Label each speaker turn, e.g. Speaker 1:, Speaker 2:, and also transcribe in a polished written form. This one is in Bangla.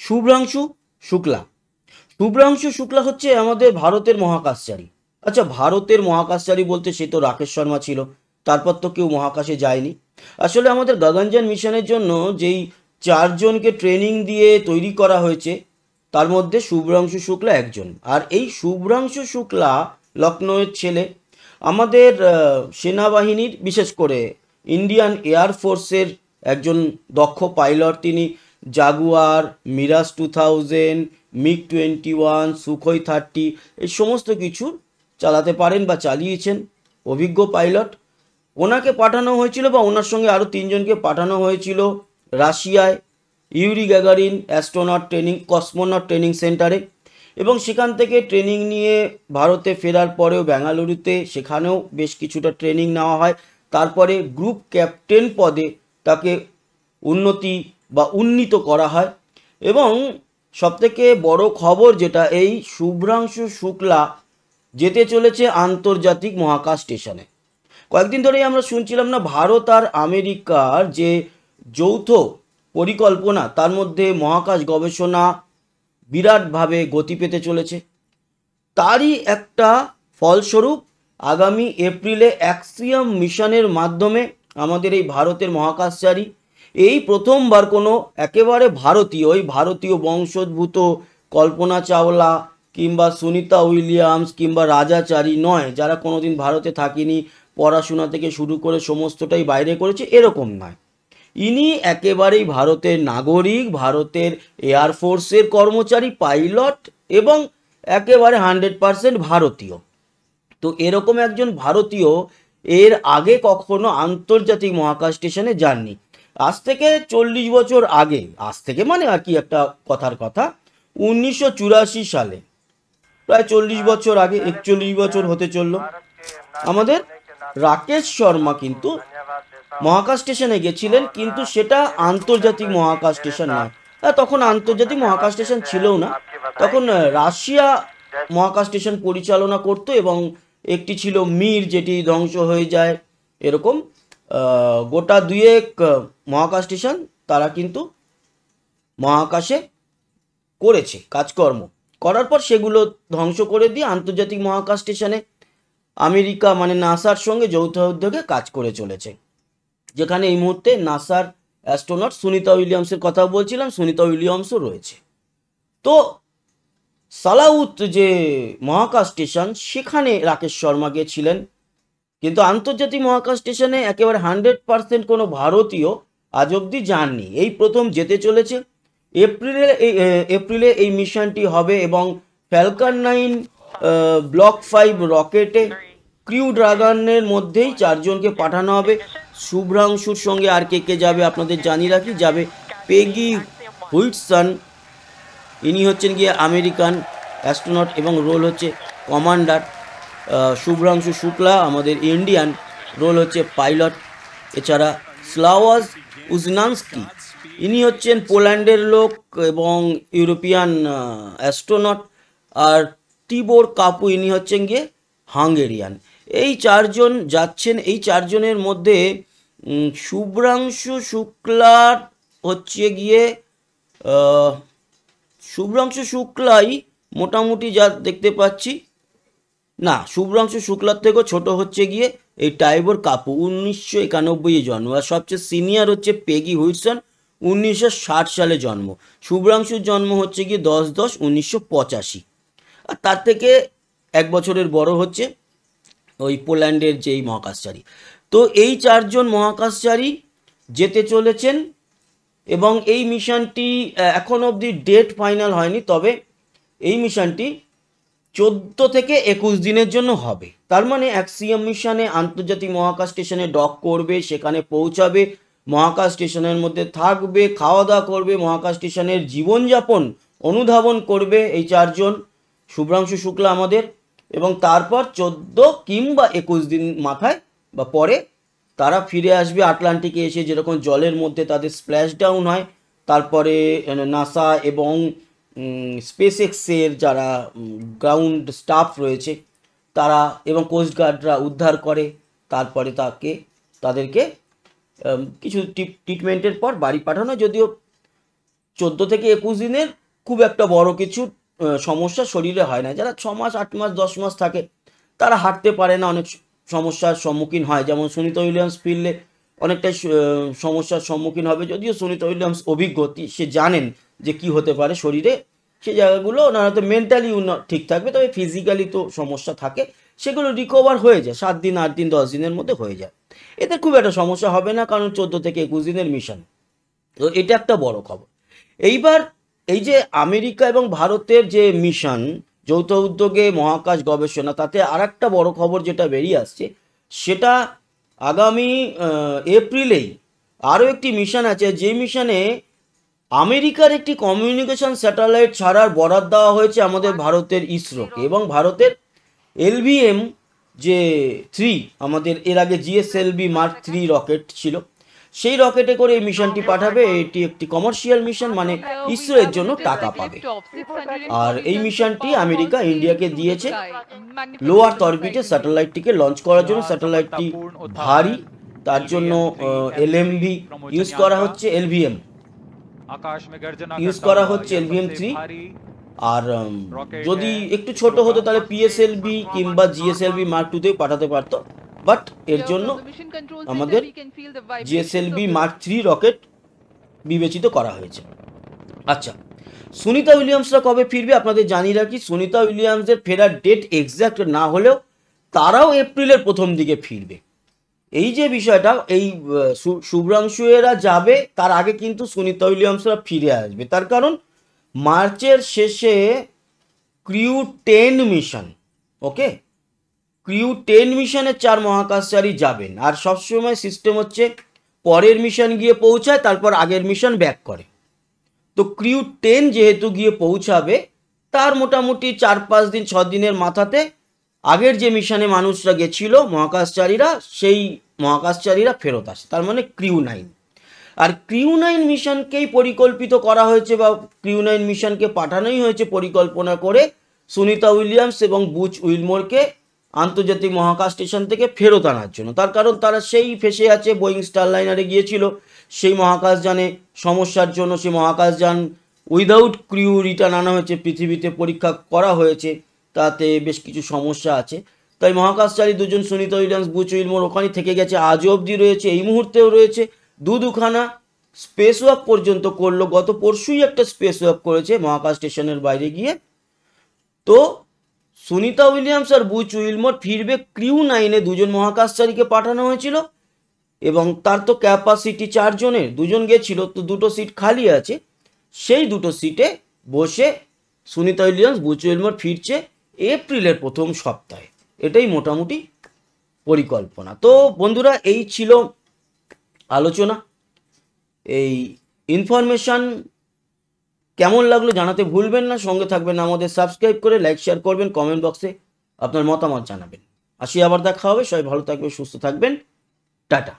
Speaker 1: শুভ্রাংশু শুক্লা। শুভ্রাংশু শুক্লা হচ্ছে আমাদের ভারতের মহাকাশচারী। আচ্ছা, ভারতের মহাকাশচারী বলতে সে তো রাকেশ শর্মা ছিল, তারপর তো কেউ মহাকাশে যায়নি। আসলে আমাদের গগনযান মিশনের জন্য যেই চারজনকে ট্রেনিং দিয়ে তৈরি করা হয়েছে তার মধ্যে শুভ্রাংশু শুক্লা একজন। আর এই শুভ্রাংশু শুক্লা লখনৌয়ের ছেলে। আমাদের সেনাবাহিনীর, বিশেষ করে ইন্ডিয়ান এয়ারফোর্সের একজন দক্ষ পাইলট তিনি। জাগুয়ার, মিরাজ 2000, MiG-21, সুখোই 30 এই সমস্ত কিছু চালাতে পারেন বা চালিয়েছেন, অভিজ্ঞ পাইলট। ওনাকে পাঠানো হয়েছিল বা ওনার সঙ্গে আরও তিনজনকে পাঠানো হয়েছিল রাশিয়ায় Yuri Gagarin astronaut training cosmonaut training সেন্টারে, এবং সেখান থেকে ট্রেনিং নিয়ে ভারতে ফেরার পরেও বেঙ্গালুরুতে সেখানেও বেশ কিছুটা ট্রেনিং নেওয়া হয়। তারপরে গ্রুপ ক্যাপ্টেন পদে তাকে উন্নতি বা উন্নীত করা হয়। এবং সবথেকে বড় খবর যেটা, এই শুভ্রাংশু শুক্লা যেতে চলেছে আন্তর্জাতিক মহাকাশ স্টেশনে। কয়েকদিন ধরেই আমরা শুনছিলাম না, ভারত আর আমেরিকার যে যৌথ পরিকল্পনা, তার মধ্যে মহাকাশ গবেষণা বিরাটভাবে গতি পেতে চলেছে। তারই একটা ফলস্বরূপ আগামী এপ্রিলে অ্যাক্সিয়াম মিশনের মাধ্যমে আমাদের এই ভারতের মহাকাশচারী এই প্রথমবার কোনো একেবারে ভারতীয়, ওই ভারতীয় বংশোদ্ভূত কল্পনা চাওলা কিংবা সুনিতা উইলিয়ামস কিংবা রাজাচারী নয়, যারা কোনোদিন ভারতে থাকেনি, পড়াশোনা থেকে শুরু করে সমস্তটাই বাইরে করেছে, এরকম নয়। ইনি একেবারেই ভারতের নাগরিক, ভারতের এয়ারফোর্সের কর্মচারী, পাইলট, এবং একেবারে 100% ভারতীয়। তো এরকম একজন ভারতীয় এর আগে কখনো আন্তর্জাতিক মহাকাশ স্টেশনে যাননি। আজ থেকে 40 বছর আগে, আজ থেকে মানে আর কি একটা কথার কথা, 1984 সালে, প্রায় 40 বছর আগে, 41 বছর হতে চললো, আমাদের রাকেশ শর্মা কিন্তু মহাকাশ স্টেশনে গেছিলেন, কিন্তু সেটা আন্তর্জাতিক মহাকাশ স্টেশন নয়। তখন আন্তর্জাতিক মহাকাশ স্টেশন ছিলও না, তখন রাশিয়া মহাকাশ স্টেশন পরিচালনা করতো, এবং একটি ছিল মির, যেটি ধ্বংস হয়ে যায়। এরকম গোটা দুয়েক মহাকাশ স্টেশন তারা কিন্তু মহাকাশে করেছে কাজকর্ম, করার পর সেগুলো ধ্বংস করে দিয়ে আন্তর্জাতিক মহাকাশ স্টেশনে আমেরিকা মানে নাসার সঙ্গে যৌথ উদ্যোগে কাজ করে চলেছে, যেখানে এই মুহূর্তে নাসার অ্যাস্ট্রোনট সুনিতা উইলিয়ামসের কথা বলছিলাম, সুনিতা উইলিয়ামসও রয়েছে। তো সালাউত যে মহাকাশ স্টেশন, সেখানে রাকেশ শর্মা গিয়েছিলেন, কিন্তু আন্তর্জাতিক মহাকাশ স্টেশনে একেবারে 100% কোনো ভারতীয় আজ অবধি যাননি। এই প্রথম যেতে চলেছে। এপ্রিলে এই মিশনটি হবে, এবং ফ্যালকন 9 ব্লক 5 রকেটে ক্রিউ ড্রাগনের মধ্যেই 4 জনকে পাঠানো হবে। শুভ্রাংশুর সঙ্গে আর কে কে যাবে আপনাদের জানিয়ে রাখি। যাবে পেগি হুইটসন, ইনি হচ্ছেন গিয়ে আমেরিকান অ্যাস্ট্রোনট এবং রোল হচ্ছে কমান্ডার। শুভ্রাংশু শুক্লা আমাদের ইন্ডিয়ান, রোল হচ্ছে পাইলট। এছাড়া স্লাওয়াজ উজনান্সকি, ইনি হচ্ছেন পোল্যান্ডের লোক এবং ইউরোপিয়ান অ্যাস্ট্রোনট। আর তিবোর কাপু, ইনি হচ্ছেন গিয়ে হাঙ্গেরিয়ান। এই 4 জন যাচ্ছেন। এই 4 জনের মধ্যে শুভ্রাংশু শুক্লার হচ্ছে গিয়ে শুভ্রাংশু শুক্লাই মোটামুটি যা দেখতে পাচ্ছি, না, শুভ্রাংশু শুক্লার থেকেও ছোট হচ্ছে গিয়ে এই টাইবোর কাপু, 1991 জন্ম। আর সবচেয়ে সিনিয়র হচ্ছে পেগি হুইটসন, 1960 সালে জন্ম। শুভ্রাংশুর জন্ম হচ্ছে গিয়ে 10/10/1985। আর তার থেকে 1 বছরের বড় হচ্ছে ওই পোল্যান্ডের যেই মহাকাশচারী। তো এই 4 জন মহাকাশচারী যেতে চলেছেন, এবং এই মিশনটি এখন অবধি ডেট ফাইনাল হয়নি, তবে এই মিশনটি 14 থেকে 21 দিনের জন্য হবে। তার মানে অ্যাক্সিয়াম মিশনে আন্তর্জাতিক মহাকাশ স্টেশনে ডক করবে, সেখানে পৌঁছাবে, মহাকাশ স্টেশনের মধ্যে থাকবে, খাওয়া দাওয়া করবে, মহাকাশ স্টেশনের জীবনযাপন অনুধাবন করবে এই 4 জন, শুভ্রাংশু শুক্লা আমাদের। এবং তারপর 14 কিংবা 21 দিন মাথায় বা পরে তারা ফিরে আসবে আটলান্টিকে এসে, যেরকম জলের মধ্যে তাদের স্প্ল্যাশ ডাউন হয়। তারপরে নাসা এবং স্পেস এক্সের যারা গ্রাউন্ড স্টাফ রয়েছে তারা এবং কোস্টগার্ডরা উদ্ধার করে, তারপরে তাদেরকে কিছু ট্রিটমেন্টের পর বাড়ি পাঠানো। যদিও 14 থেকে 21 দিনের খুব একটা বড় কিছু সমস্যা শরীরে হয় না। যারা 6 মাস 8 মাস 10 মাস থাকে তারা হাঁটতে পারে না, অনেক সমস্যার সম্মুখীন হয়। যেমন সুনিতা উইলিয়ামস ফিরলে অনেকটাই সমস্যার সম্মুখীন হবে, যদিও সুনিতা উইলিয়ামস অভিজ্ঞ, সে জানেন যে কি হতে পারে শরীরে। সেই জায়গাগুলো ওনার হয়তো মেন্টালি ঠিক থাকবে, তবে ফিজিক্যালি তো সমস্যা থাকে, সেগুলো রিকভার হয়ে যায় 7 দিন 8 দিন 10 দিনের মধ্যে হয়ে যায়। এতে খুব একটা সমস্যা হবে না, কারণ 14 থেকে 21 দিনের মিশন। তো এটা একটা বড় খবর। এইবার এই যে আমেরিকা এবং ভারতের যে মিশন, যৌথ উদ্যোগে মহাকাশ গবেষণা, তাতে আর একটা বড় খবর যেটা বেরিয়ে আসছে, সেটা আগামী এপ্রিলেই আরও একটি মিশন আছে, যে মিশনে আমেরিকার একটি কমিউনিকেশন স্যাটেলাইট ছাড়ার বরাদ দেওয়া হয়েছে আমাদের ভারতের ইসরোকে। এবং ভারতের LVM যে 3, আমাদের এর আগে GSLV Mark 3 রকেট ছিল, সেই রকেটে করে এই মিশনটি পাঠাবে। এটি একটি কমার্শিয়াল মিশন, মানে ইসরো এর জন্য টাকা পাবে। আর এই মিশনটি আমেরিকা ইন্ডিয়াকে দিয়েছে লো আর্থ অরবিটে স্যাটেলাইটটিকে লঞ্চ করার জন্য। স্যাটেলাইটটি ভারী, তার জন্য LMV ইউজ করা হচ্ছে, LVM ইউজ করা হচ্ছে, LVM 3। আর যদি একটু ছোট হতো তাহলে PSLV কিংবা GSLV Mark 2 তেও পাঠাতে পারতো, বাট এর জন্য আমাদের GSLV Mark 3 রকেট বিবেচিত করা হয়েছে। আচ্ছা, সুনিতা উইলিয়ামসরা কবে ফিরবে আপনাদের জানিয়ে রাখি। সুনিতা উইলিয়ামসের ফেরার ডেট এক্স্যাক্ট না হলেও তারাও এপ্রিলের প্রথম দিকে ফিরবে। এই যে বিষয়টা, এই শুভ্রাংশু এরা যাবে, তার আগে কিন্তু সুনিতা উইলিয়ামসরা ফিরে আসবে। তার কারণ মার্চের শেষে ক্রিউ 10 মিশন, ওকে, ক্রিউ 10 মিশনে 4 মহাকাশচারী যাবেন। আর সবসময় সিস্টেম হচ্ছে পরের মিশন গিয়ে পৌঁছায়, তারপর আগের মিশন ব্যাক করে। তো ক্রিউ 10 যেহেতু গিয়ে পৌঁছাবে, তার মোটামুটি 4-5 দিন 6 দিনের মাথাতে আগের যে মিশনে মানুষরা গেছিল মহাকাশচারীরা, সেই মহাকাশচারীরা ফেরত আসে, তার মানে ক্রিউ 9। আর ক্রিউ 9 মিশনকেই পরিকল্পিত করা হয়েছে, বা ক্রিউ 9 মিশনকে পাঠানোই হয়েছে পরিকল্পনা করে সুনিতা উইলিয়ামস এবং বুচ উইলমোরকে আন্তর্জাতিক মহাকাশ স্টেশন থেকে ফেরত আনার জন্য। তার কারণ তারা সেই ফেসে আছে, বোয়িং স্টারলাইনারে গিয়েছিল, সেই মহাকাশযানে সমস্যার জন্য সেই মহাকাশযান উইদাউট ক্রিউ রিটার্ন আনা হয়েছে, পৃথিবীতে পরীক্ষা করা হয়েছে, তাতে বেশ কিছু সমস্যা আছে। তাই মহাকাশচারী দুজন সুনিতা উইলিয়ামস বুচ উইলমোর ওখানে থেকে গেছে, আজও অবধি রয়েছে, এই মুহূর্তেও রয়েছে। দুখানা স্পেস ওয়াক পর্যন্ত করলো, গত পরশুই একটা স্পেস ওয়াক করেছে মহাকাশ স্টেশনের বাইরে গিয়ে। তো সুনিতা উইলিয়ামস আর বুচ উইলমোর ফিরবে ক্রিউ 9-এ। দুজন মহাকাশচারীকে পাঠানো হয়েছিল এবং তার তো ক্যাপাসিটি 4 জনের, 2 জন গেছিল, তো 2টো সিট খালি আছে। সেই 2টো সিটে বসে সুনিতা উইলিয়ামস বুচ উইলমোর ফিরছে এপ্রিলের প্রথম সপ্তাহে। এটাই মোটামুটি পরিকল্পনা। তো বন্ধুরা, এই ছিল আলোচনা। এই ইনফরমেশন কেমন লাগলো জানাতে ভুলবেন না, সঙ্গে থাকবেন আমাদের, সাবস্ক্রাইব করে লাইক শেয়ার করবেন, কমেন্ট বক্সে আপনার মতামত জানাবেন। আসি, আবার দেখা হবে। সবাই ভালো থাকবেন, সুস্থ থাকবেন, টাটা।